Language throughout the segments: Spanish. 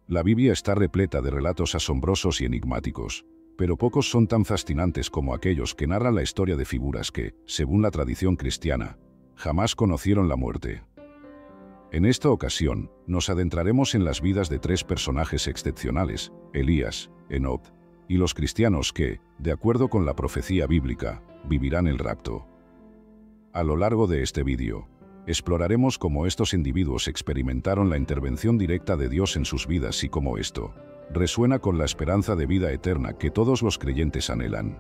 La Biblia está repleta de relatos asombrosos y enigmáticos, pero pocos son tan fascinantes como aquellos que narran la historia de figuras que, según la tradición cristiana, jamás conocieron la muerte. En esta ocasión, nos adentraremos en las vidas de tres personajes excepcionales: Elías, Enoc y los cristianos que, de acuerdo con la profecía bíblica, vivirán el rapto. A lo largo de este vídeo, exploraremos cómo estos individuos experimentaron la intervención directa de Dios en sus vidas y cómo esto resuena con la esperanza de vida eterna que todos los creyentes anhelan.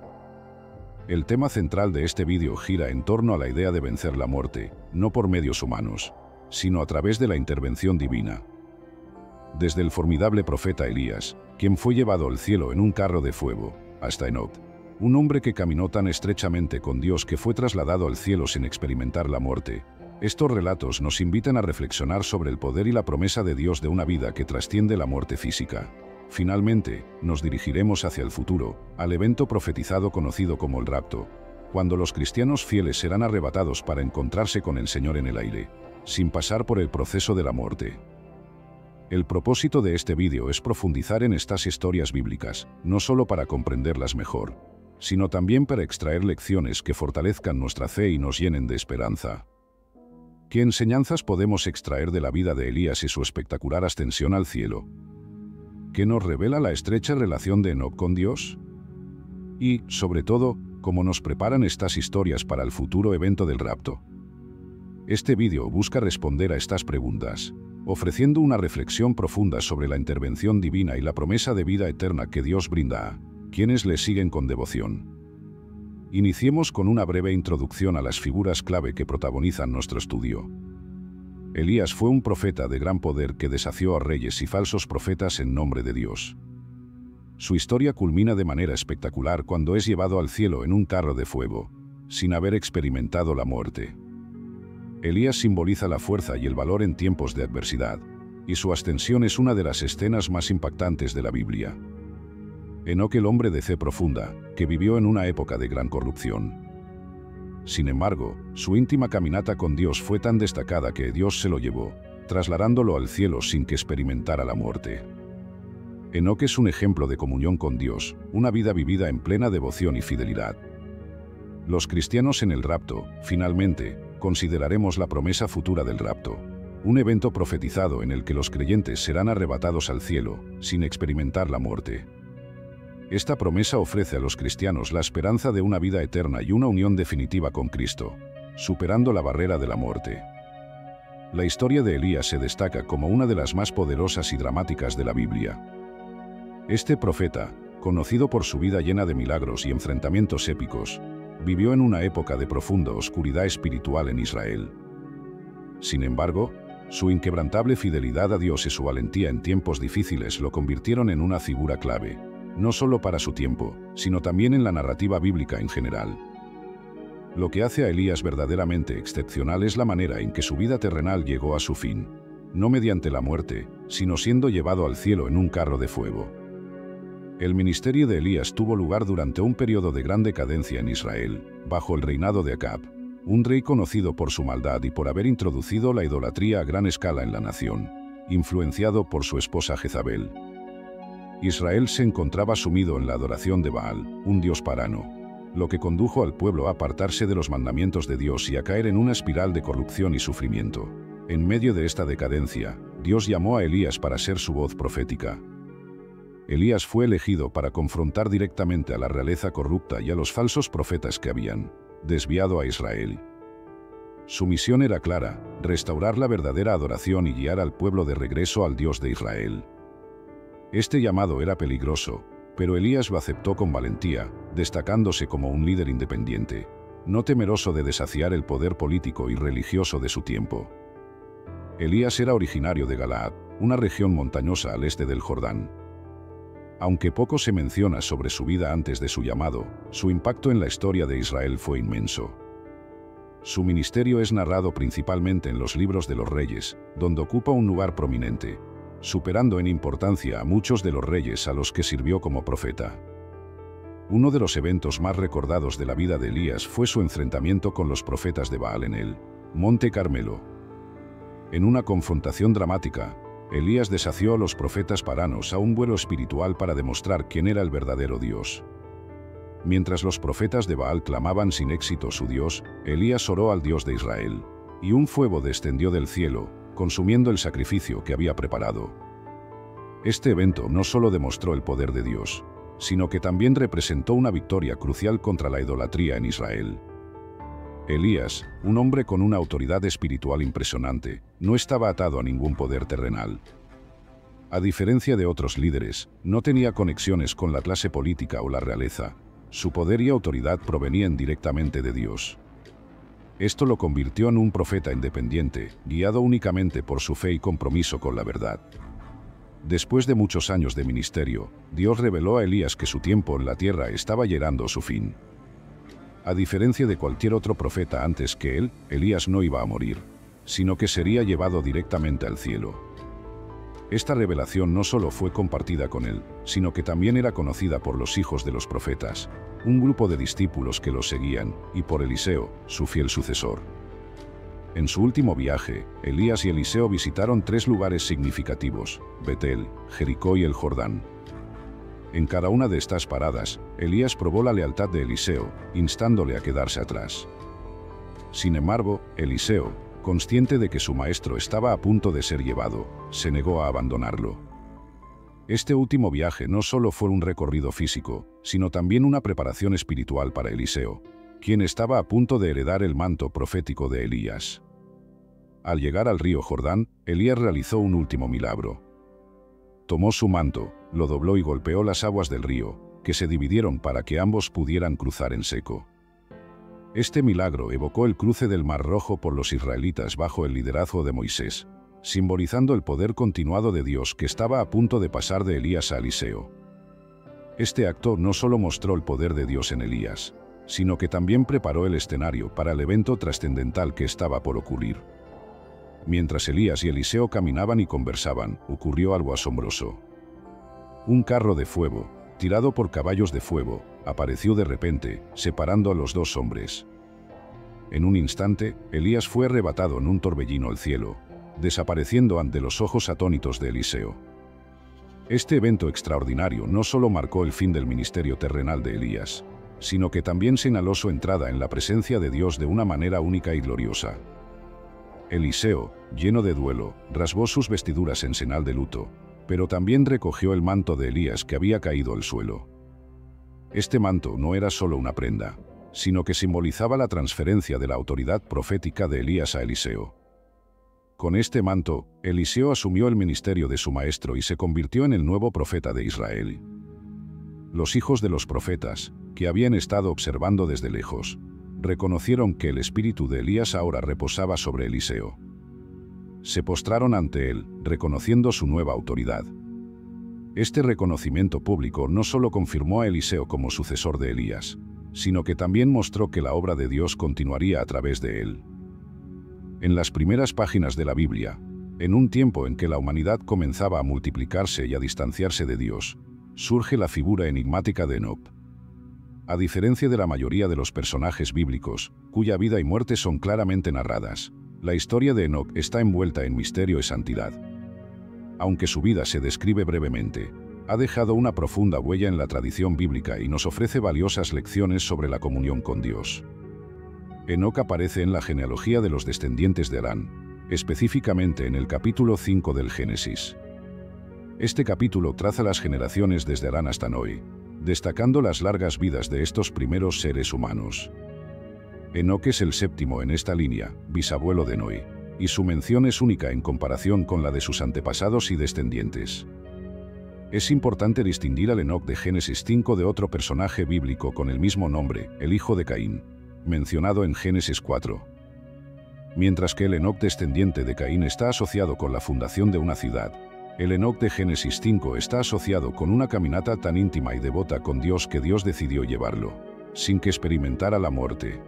El tema central de este vídeo gira en torno a la idea de vencer la muerte, no por medios humanos, sino a través de la intervención divina. Desde el formidable profeta Elías, quien fue llevado al cielo en un carro de fuego, hasta Enoc, un hombre que caminó tan estrechamente con Dios que fue trasladado al cielo sin experimentar la muerte. Estos relatos nos invitan a reflexionar sobre el poder y la promesa de Dios de una vida que trasciende la muerte física. Finalmente, nos dirigiremos hacia el futuro, al evento profetizado conocido como el rapto, cuando los cristianos fieles serán arrebatados para encontrarse con el Señor en el aire, sin pasar por el proceso de la muerte. El propósito de este vídeo es profundizar en estas historias bíblicas, no solo para comprenderlas mejor, sino también para extraer lecciones que fortalezcan nuestra fe y nos llenen de esperanza. ¿Qué enseñanzas podemos extraer de la vida de Elías y su espectacular ascensión al cielo? ¿Qué nos revela la estrecha relación de Enoc con Dios? Y, sobre todo, ¿cómo nos preparan estas historias para el futuro evento del rapto? Este vídeo busca responder a estas preguntas, ofreciendo una reflexión profunda sobre la intervención divina y la promesa de vida eterna que Dios brinda a quienes le siguen con devoción. Iniciemos con una breve introducción a las figuras clave que protagonizan nuestro estudio. Elías fue un profeta de gran poder que desafió a reyes y falsos profetas en nombre de Dios. Su historia culmina de manera espectacular cuando es llevado al cielo en un carro de fuego, sin haber experimentado la muerte. Elías simboliza la fuerza y el valor en tiempos de adversidad, y su ascensión es una de las escenas más impactantes de la Biblia. Enoc, el hombre de fe profunda, que vivió en una época de gran corrupción. Sin embargo, su íntima caminata con Dios fue tan destacada que Dios se lo llevó, trasladándolo al cielo sin que experimentara la muerte. Enoc es un ejemplo de comunión con Dios, una vida vivida en plena devoción y fidelidad. Los cristianos en el rapto, finalmente, consideraremos la promesa futura del rapto, un evento profetizado en el que los creyentes serán arrebatados al cielo, sin experimentar la muerte. Esta promesa ofrece a los cristianos la esperanza de una vida eterna y una unión definitiva con Cristo, superando la barrera de la muerte. La historia de Elías se destaca como una de las más poderosas y dramáticas de la Biblia. Este profeta, conocido por su vida llena de milagros y enfrentamientos épicos, vivió en una época de profunda oscuridad espiritual en Israel. Sin embargo, su inquebrantable fidelidad a Dios y su valentía en tiempos difíciles lo convirtieron en una figura clave, no solo para su tiempo, sino también en la narrativa bíblica en general. Lo que hace a Elías verdaderamente excepcional es la manera en que su vida terrenal llegó a su fin, no mediante la muerte, sino siendo llevado al cielo en un carro de fuego. El ministerio de Elías tuvo lugar durante un periodo de gran decadencia en Israel, bajo el reinado de Acab, un rey conocido por su maldad y por haber introducido la idolatría a gran escala en la nación, influenciado por su esposa Jezabel. Israel se encontraba sumido en la adoración de Baal, un dios pagano, lo que condujo al pueblo a apartarse de los mandamientos de Dios y a caer en una espiral de corrupción y sufrimiento. En medio de esta decadencia, Dios llamó a Elías para ser su voz profética. Elías fue elegido para confrontar directamente a la realeza corrupta y a los falsos profetas que habían desviado a Israel. Su misión era clara: restaurar la verdadera adoración y guiar al pueblo de regreso al Dios de Israel. Este llamado era peligroso, pero Elías lo aceptó con valentía, destacándose como un líder independiente, no temeroso de desafiar el poder político y religioso de su tiempo. Elías era originario de Galaad, una región montañosa al este del Jordán. Aunque poco se menciona sobre su vida antes de su llamado, su impacto en la historia de Israel fue inmenso. Su ministerio es narrado principalmente en los libros de los reyes, donde ocupa un lugar prominente, superando en importancia a muchos de los reyes a los que sirvió como profeta. Uno de los eventos más recordados de la vida de Elías fue su enfrentamiento con los profetas de Baal en el Monte Carmelo. En una confrontación dramática, Elías desafió a los profetas paganos a un vuelo espiritual para demostrar quién era el verdadero Dios. Mientras los profetas de Baal clamaban sin éxito su Dios, Elías oró al Dios de Israel, y un fuego descendió del cielo, consumiendo el sacrificio que había preparado. Este evento no solo demostró el poder de Dios, sino que también representó una victoria crucial contra la idolatría en Israel. Elías, un hombre con una autoridad espiritual impresionante, no estaba atado a ningún poder terrenal. A diferencia de otros líderes, no tenía conexiones con la clase política o la realeza. Su poder y autoridad provenían directamente de Dios. Esto lo convirtió en un profeta independiente, guiado únicamente por su fe y compromiso con la verdad. Después de muchos años de ministerio, Dios reveló a Elías que su tiempo en la tierra estaba llegando a su fin. A diferencia de cualquier otro profeta antes que él, Elías no iba a morir, sino que sería llevado directamente al cielo. Esta revelación no solo fue compartida con él, sino que también era conocida por los hijos de los profetas, un grupo de discípulos que los seguían, y por Eliseo, su fiel sucesor. En su último viaje, Elías y Eliseo visitaron 3 lugares significativos: Betel, Jericó y el Jordán. En cada una de estas paradas, Elías probó la lealtad de Eliseo, instándole a quedarse atrás. Sin embargo, Eliseo, consciente de que su maestro estaba a punto de ser llevado, se negó a abandonarlo. Este último viaje no solo fue un recorrido físico, sino también una preparación espiritual para Eliseo, quien estaba a punto de heredar el manto profético de Elías. Al llegar al río Jordán, Elías realizó un último milagro. Tomó su manto, lo dobló y golpeó las aguas del río, que se dividieron para que ambos pudieran cruzar en seco. Este milagro evocó el cruce del Mar Rojo por los israelitas bajo el liderazgo de Moisés, simbolizando el poder continuado de Dios que estaba a punto de pasar de Elías a Eliseo. Este acto no solo mostró el poder de Dios en Elías, sino que también preparó el escenario para el evento trascendental que estaba por ocurrir. Mientras Elías y Eliseo caminaban y conversaban, ocurrió algo asombroso. Un carro de fuego, tirado por caballos de fuego, apareció de repente, separando a los 2 hombres. En un instante, Elías fue arrebatado en un torbellino al cielo, desapareciendo ante los ojos atónitos de Eliseo. Este evento extraordinario no solo marcó el fin del ministerio terrenal de Elías, sino que también señaló su entrada en la presencia de Dios de una manera única y gloriosa. Eliseo, lleno de duelo, rasgó sus vestiduras en señal de luto, pero también recogió el manto de Elías que había caído al suelo. Este manto no era solo una prenda, sino que simbolizaba la transferencia de la autoridad profética de Elías a Eliseo. Con este manto, Eliseo asumió el ministerio de su maestro y se convirtió en el nuevo profeta de Israel. Los hijos de los profetas, que habían estado observando desde lejos, reconocieron que el espíritu de Elías ahora reposaba sobre Eliseo. Se postraron ante él, reconociendo su nueva autoridad. Este reconocimiento público no solo confirmó a Eliseo como sucesor de Elías, sino que también mostró que la obra de Dios continuaría a través de él. En las primeras páginas de la Biblia, en un tiempo en que la humanidad comenzaba a multiplicarse y a distanciarse de Dios, surge la figura enigmática de Enoc. A diferencia de la mayoría de los personajes bíblicos, cuya vida y muerte son claramente narradas, la historia de Enoc está envuelta en misterio y santidad. Aunque su vida se describe brevemente, ha dejado una profunda huella en la tradición bíblica y nos ofrece valiosas lecciones sobre la comunión con Dios. Enoc aparece en la genealogía de los descendientes de Arán, específicamente en el capítulo 5 del Génesis. Este capítulo traza las generaciones desde Arán hasta Noé, destacando las largas vidas de estos primeros seres humanos. Enoc es el 7º en esta línea, bisabuelo de Noé, y su mención es única en comparación con la de sus antepasados y descendientes. Es importante distinguir al Enoc de Génesis 5 de otro personaje bíblico con el mismo nombre, el hijo de Caín, mencionado en Génesis 4. Mientras que el Enoc descendiente de Caín está asociado con la fundación de una ciudad, el Enoc de Génesis 5 está asociado con una caminata tan íntima y devota con Dios que Dios decidió llevarlo, sin que experimentara la muerte.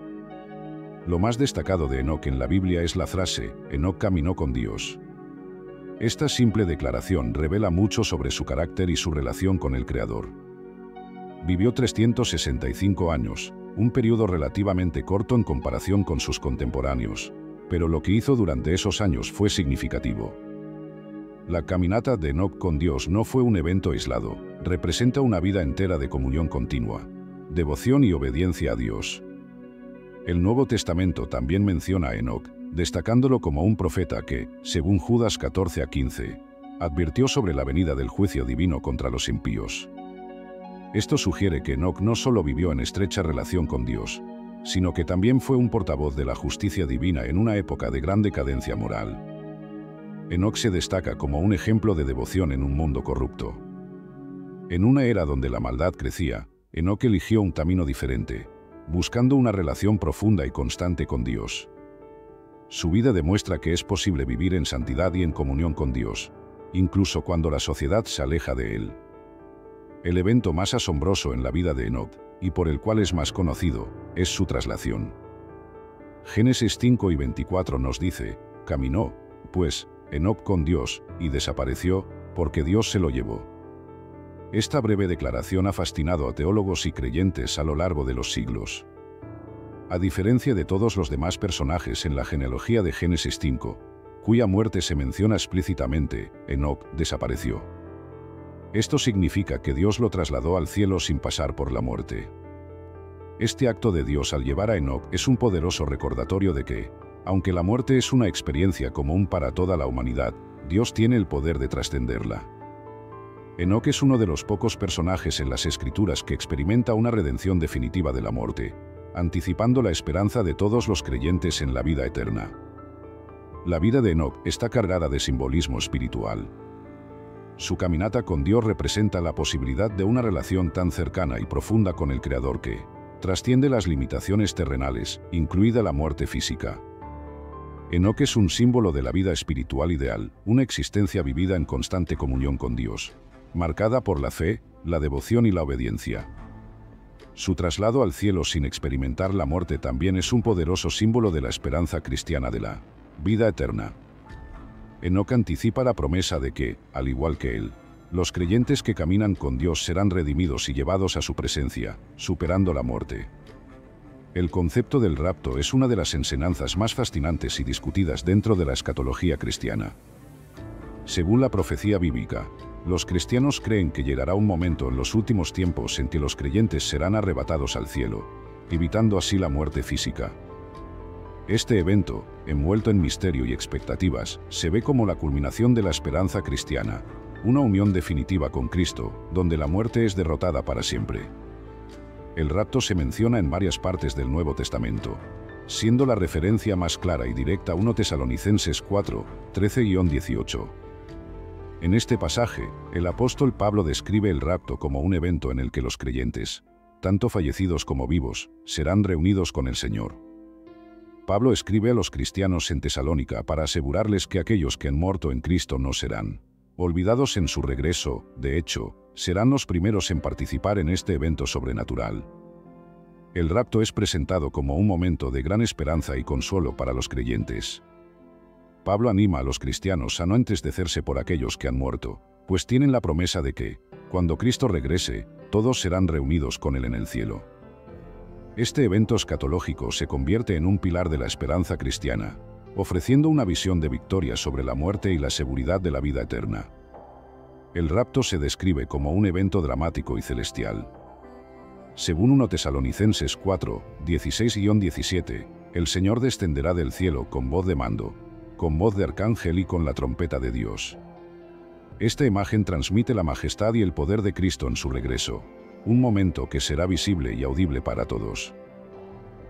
Lo más destacado de Enoc en la Biblia es la frase, Enoc caminó con Dios. Esta simple declaración revela mucho sobre su carácter y su relación con el Creador. Vivió 365 años, un periodo relativamente corto en comparación con sus contemporáneos, pero lo que hizo durante esos años fue significativo. La caminata de Enoc con Dios no fue un evento aislado, representa una vida entera de comunión continua, devoción y obediencia a Dios. El Nuevo Testamento también menciona a Enoc, destacándolo como un profeta que, según Judas 14:15, advirtió sobre la venida del juicio divino contra los impíos. Esto sugiere que Enoc no solo vivió en estrecha relación con Dios, sino que también fue un portavoz de la justicia divina en una época de gran decadencia moral. Enoc se destaca como un ejemplo de devoción en un mundo corrupto. En una era donde la maldad crecía, Enoc eligió un camino diferente, buscando una relación profunda y constante con Dios. Su vida demuestra que es posible vivir en santidad y en comunión con Dios, incluso cuando la sociedad se aleja de él. El evento más asombroso en la vida de Enoc, y por el cual es más conocido, es su traslación. Génesis 5:24 nos dice: caminó, pues, Enoc con Dios, y desapareció, porque Dios se lo llevó. Esta breve declaración ha fascinado a teólogos y creyentes a lo largo de los siglos. A diferencia de todos los demás personajes en la genealogía de Génesis 5, cuya muerte se menciona explícitamente, Enoc desapareció. Esto significa que Dios lo trasladó al cielo sin pasar por la muerte. Este acto de Dios al llevar a Enoc es un poderoso recordatorio de que, aunque la muerte es una experiencia común para toda la humanidad, Dios tiene el poder de trascenderla. Enoc es uno de los pocos personajes en las Escrituras que experimenta una redención definitiva de la muerte, anticipando la esperanza de todos los creyentes en la vida eterna. La vida de Enoc está cargada de simbolismo espiritual. Su caminata con Dios representa la posibilidad de una relación tan cercana y profunda con el Creador que trasciende las limitaciones terrenales, incluida la muerte física. Enoc es un símbolo de la vida espiritual ideal, una existencia vivida en constante comunión con Dios, marcada por la fe, la devoción y la obediencia. Su traslado al cielo sin experimentar la muerte también es un poderoso símbolo de la esperanza cristiana de la vida eterna. Enoc anticipa la promesa de que, al igual que él, los creyentes que caminan con Dios serán redimidos y llevados a su presencia, superando la muerte. El concepto del rapto es una de las enseñanzas más fascinantes y discutidas dentro de la escatología cristiana. Según la profecía bíblica, los cristianos creen que llegará un momento en los últimos tiempos en que los creyentes serán arrebatados al cielo, evitando así la muerte física. Este evento, envuelto en misterio y expectativas, se ve como la culminación de la esperanza cristiana, una unión definitiva con Cristo, donde la muerte es derrotada para siempre. El rapto se menciona en varias partes del Nuevo Testamento, siendo la referencia más clara y directa 1 Tesalonicenses 4, 13-18. En este pasaje, el apóstol Pablo describe el rapto como un evento en el que los creyentes, tanto fallecidos como vivos, serán reunidos con el Señor. Pablo escribe a los cristianos en Tesalónica para asegurarles que aquellos que han muerto en Cristo no serán olvidados en su regreso, de hecho, serán los primeros en participar en este evento sobrenatural. El rapto es presentado como un momento de gran esperanza y consuelo para los creyentes. Pablo anima a los cristianos a no entristecerse por aquellos que han muerto, pues tienen la promesa de que, cuando Cristo regrese, todos serán reunidos con Él en el cielo. Este evento escatológico se convierte en un pilar de la esperanza cristiana, ofreciendo una visión de victoria sobre la muerte y la seguridad de la vida eterna. El rapto se describe como un evento dramático y celestial. Según 1 Tesalonicenses 4, 16-17, el Señor descenderá del cielo con voz de mando, con voz de arcángel y con la trompeta de Dios. Esta imagen transmite la majestad y el poder de Cristo en su regreso, un momento que será visible y audible para todos.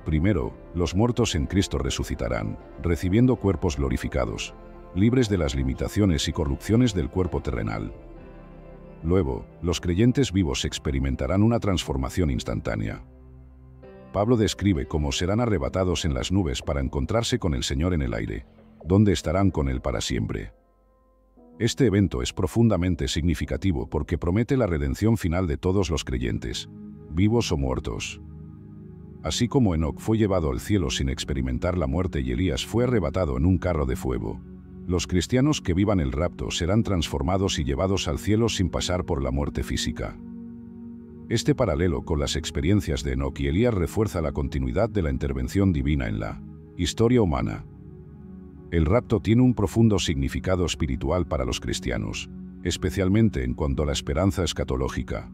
Primero, los muertos en Cristo resucitarán, recibiendo cuerpos glorificados, libres de las limitaciones y corrupciones del cuerpo terrenal. Luego, los creyentes vivos experimentarán una transformación instantánea. Pablo describe cómo serán arrebatados en las nubes para encontrarse con el Señor en el aire, donde estarán con Él para siempre. Este evento es profundamente significativo porque promete la redención final de todos los creyentes, vivos o muertos. Así como Enoc fue llevado al cielo sin experimentar la muerte y Elías fue arrebatado en un carro de fuego, los cristianos que vivan el rapto serán transformados y llevados al cielo sin pasar por la muerte física. Este paralelo con las experiencias de Enoc y Elías refuerza la continuidad de la intervención divina en la historia humana. El rapto tiene un profundo significado espiritual para los cristianos, especialmente en cuanto a la esperanza escatológica.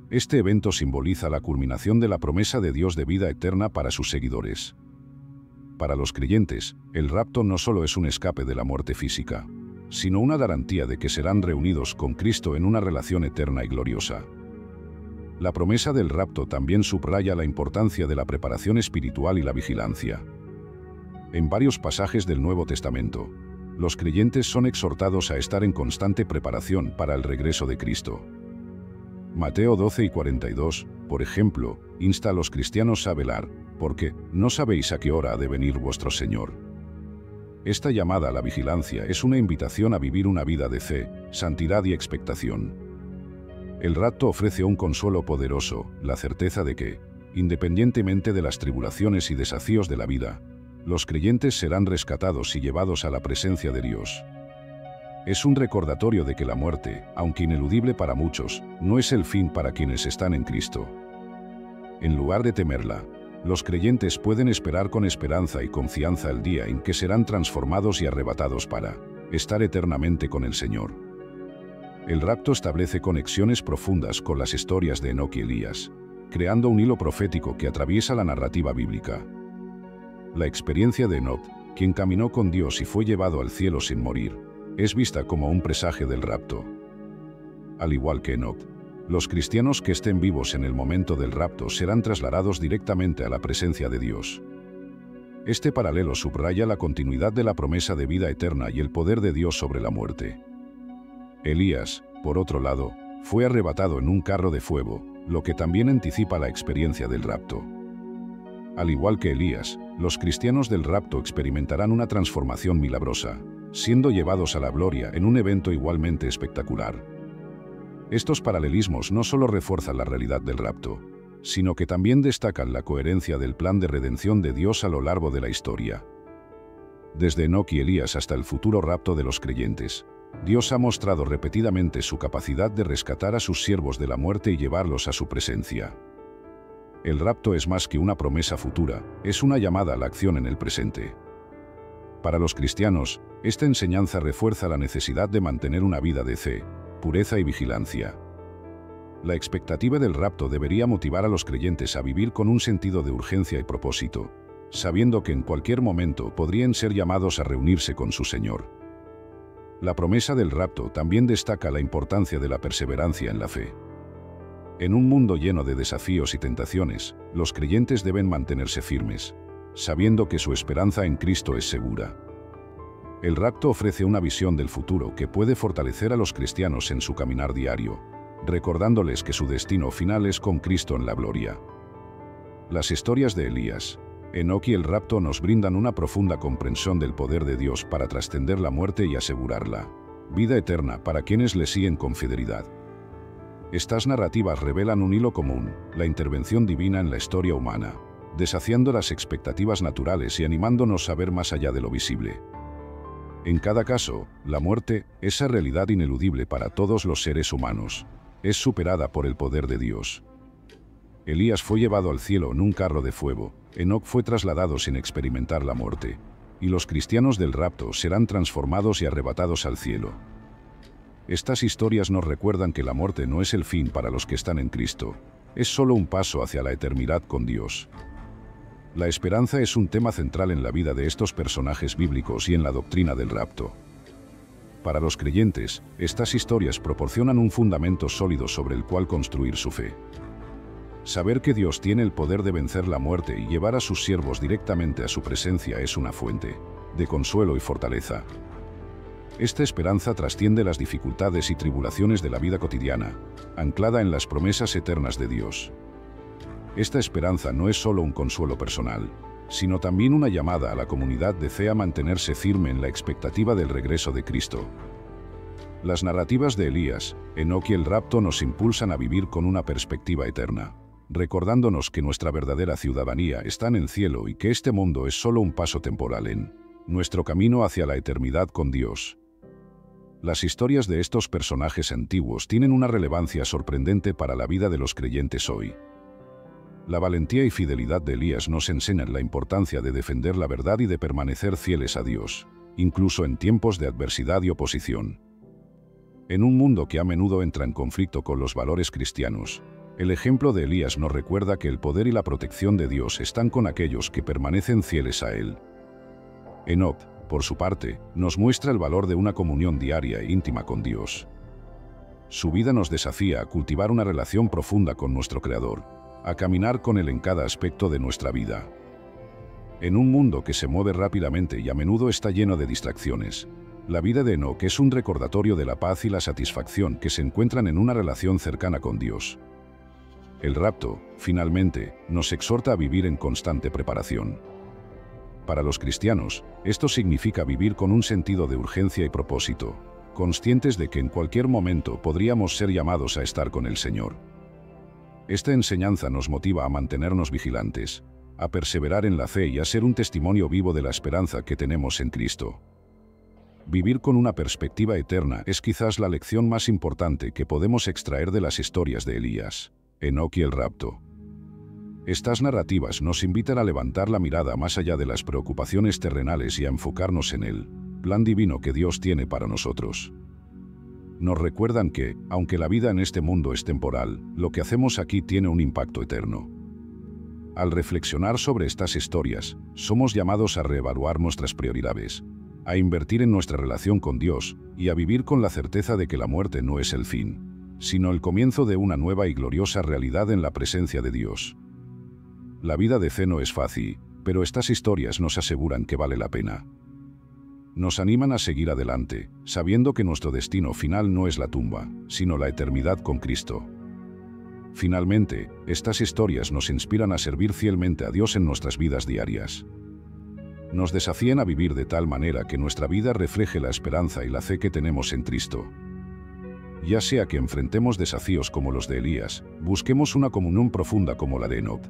Este evento simboliza la culminación de la promesa de Dios de vida eterna para sus seguidores. Para los creyentes, el rapto no solo es un escape de la muerte física, sino una garantía de que serán reunidos con Cristo en una relación eterna y gloriosa. La promesa del rapto también subraya la importancia de la preparación espiritual y la vigilancia. En varios pasajes del Nuevo Testamento, los creyentes son exhortados a estar en constante preparación para el regreso de Cristo. Mateo 12 y 42, por ejemplo, insta a los cristianos a velar, porque no sabéis a qué hora ha de venir vuestro Señor. Esta llamada a la vigilancia es una invitación a vivir una vida de fe, santidad y expectación. El rapto ofrece un consuelo poderoso, la certeza de que, independientemente de las tribulaciones y desafíos de la vida, los creyentes serán rescatados y llevados a la presencia de Dios. Es un recordatorio de que la muerte, aunque ineludible para muchos, no es el fin para quienes están en Cristo. En lugar de temerla, los creyentes pueden esperar con esperanza y confianza el día en que serán transformados y arrebatados para estar eternamente con el Señor. El rapto establece conexiones profundas con las historias de Enoc y Elías, creando un hilo profético que atraviesa la narrativa bíblica. La experiencia de Enoc, quien caminó con Dios y fue llevado al cielo sin morir, es vista como un presagio del rapto. Al igual que Enoc, los cristianos que estén vivos en el momento del rapto serán trasladados directamente a la presencia de Dios. Este paralelo subraya la continuidad de la promesa de vida eterna y el poder de Dios sobre la muerte. Elías, por otro lado, fue arrebatado en un carro de fuego, lo que también anticipa la experiencia del rapto. Al igual que Elías, los cristianos del rapto experimentarán una transformación milagrosa, siendo llevados a la gloria en un evento igualmente espectacular. Estos paralelismos no solo refuerzan la realidad del rapto, sino que también destacan la coherencia del plan de redención de Dios a lo largo de la historia. Desde Enoc y Elías hasta el futuro rapto de los creyentes, Dios ha mostrado repetidamente su capacidad de rescatar a sus siervos de la muerte y llevarlos a su presencia. El rapto es más que una promesa futura, es una llamada a la acción en el presente. Para los cristianos, esta enseñanza refuerza la necesidad de mantener una vida de fe, pureza y vigilancia. La expectativa del rapto debería motivar a los creyentes a vivir con un sentido de urgencia y propósito, sabiendo que en cualquier momento podrían ser llamados a reunirse con su Señor. La promesa del rapto también destaca la importancia de la perseverancia en la fe. En un mundo lleno de desafíos y tentaciones, los creyentes deben mantenerse firmes, sabiendo que su esperanza en Cristo es segura. El rapto ofrece una visión del futuro que puede fortalecer a los cristianos en su caminar diario, recordándoles que su destino final es con Cristo en la gloria. Las historias de Elías, Enoc y el rapto nos brindan una profunda comprensión del poder de Dios para trascender la muerte y asegurar la vida eterna para quienes le siguen con fidelidad. Estas narrativas revelan un hilo común, la intervención divina en la historia humana, desafiando las expectativas naturales y animándonos a ver más allá de lo visible. En cada caso, la muerte, esa realidad ineludible para todos los seres humanos, es superada por el poder de Dios. Elías fue llevado al cielo en un carro de fuego, Enoc fue trasladado sin experimentar la muerte, y los cristianos del rapto serán transformados y arrebatados al cielo. Estas historias nos recuerdan que la muerte no es el fin para los que están en Cristo, es solo un paso hacia la eternidad con Dios. La esperanza es un tema central en la vida de estos personajes bíblicos y en la doctrina del rapto. Para los creyentes, estas historias proporcionan un fundamento sólido sobre el cual construir su fe. Saber que Dios tiene el poder de vencer la muerte y llevar a sus siervos directamente a su presencia es una fuente de consuelo y fortaleza. Esta esperanza trasciende las dificultades y tribulaciones de la vida cotidiana, anclada en las promesas eternas de Dios. Esta esperanza no es solo un consuelo personal, sino también una llamada a la comunidad de fe a mantenerse firme en la expectativa del regreso de Cristo. Las narrativas de Elías, Enoc y el rapto nos impulsan a vivir con una perspectiva eterna, recordándonos que nuestra verdadera ciudadanía está en el cielo y que este mundo es solo un paso temporal en nuestro camino hacia la eternidad con Dios. Las historias de estos personajes antiguos tienen una relevancia sorprendente para la vida de los creyentes hoy. La valentía y fidelidad de Elías nos enseñan la importancia de defender la verdad y de permanecer fieles a Dios, incluso en tiempos de adversidad y oposición. En un mundo que a menudo entra en conflicto con los valores cristianos, el ejemplo de Elías nos recuerda que el poder y la protección de Dios están con aquellos que permanecen fieles a Él. Enoc, por su parte, nos muestra el valor de una comunión diaria e íntima con Dios. Su vida nos desafía a cultivar una relación profunda con nuestro Creador, a caminar con Él en cada aspecto de nuestra vida. En un mundo que se mueve rápidamente y a menudo está lleno de distracciones, la vida de Enoc es un recordatorio de la paz y la satisfacción que se encuentran en una relación cercana con Dios. El rapto, finalmente, nos exhorta a vivir en constante preparación. Para los cristianos, esto significa vivir con un sentido de urgencia y propósito, conscientes de que en cualquier momento podríamos ser llamados a estar con el Señor. Esta enseñanza nos motiva a mantenernos vigilantes, a perseverar en la fe y a ser un testimonio vivo de la esperanza que tenemos en Cristo. Vivir con una perspectiva eterna es quizás la lección más importante que podemos extraer de las historias de Elías, Enoc y el rapto. Estas narrativas nos invitan a levantar la mirada más allá de las preocupaciones terrenales y a enfocarnos en el plan divino que Dios tiene para nosotros. Nos recuerdan que, aunque la vida en este mundo es temporal, lo que hacemos aquí tiene un impacto eterno. Al reflexionar sobre estas historias, somos llamados a reevaluar nuestras prioridades, a invertir en nuestra relación con Dios y a vivir con la certeza de que la muerte no es el fin, sino el comienzo de una nueva y gloriosa realidad en la presencia de Dios. La vida de fe no es fácil, pero estas historias nos aseguran que vale la pena. Nos animan a seguir adelante, sabiendo que nuestro destino final no es la tumba, sino la eternidad con Cristo. Finalmente, estas historias nos inspiran a servir fielmente a Dios en nuestras vidas diarias. Nos desafían a vivir de tal manera que nuestra vida refleje la esperanza y la fe que tenemos en Cristo. Ya sea que enfrentemos desafíos como los de Elías, busquemos una comunión profunda como la de Enoc,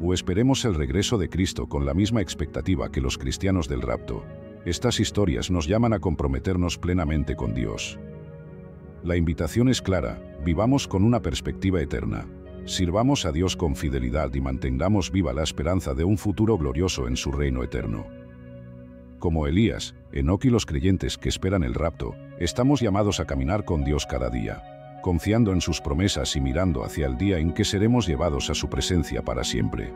o esperemos el regreso de Cristo con la misma expectativa que los cristianos del rapto, estas historias nos llaman a comprometernos plenamente con Dios. La invitación es clara: vivamos con una perspectiva eterna, sirvamos a Dios con fidelidad y mantengamos viva la esperanza de un futuro glorioso en su reino eterno. Como Elías, Enoc y los creyentes que esperan el rapto, estamos llamados a caminar con Dios cada día, confiando en sus promesas y mirando hacia el día en que seremos llevados a su presencia para siempre.